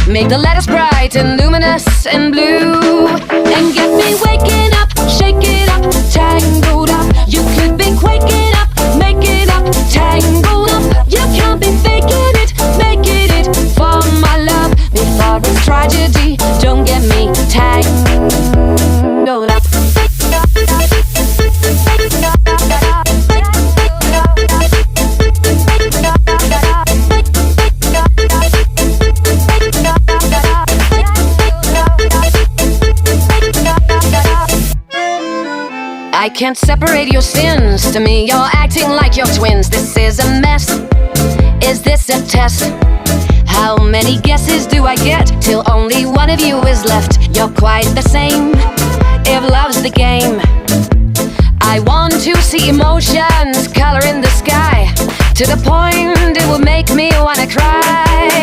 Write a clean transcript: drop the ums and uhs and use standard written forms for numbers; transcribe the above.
Make the letters bright and luminous and blue, and get me waking up, shake it up, tangled up. You could be quaking up, make it up, tangled up. You can't be faking it, making it for my love. Before it's tragedy, don't get me tangled up. I can't separate your sins. To me, you're acting like your twins. This is a mess. Is this a test? How many guesses do I get till only one of you is left? You're quite the same, if love's the game. I want to see emotions color in the sky, to the point it will make me wanna cry.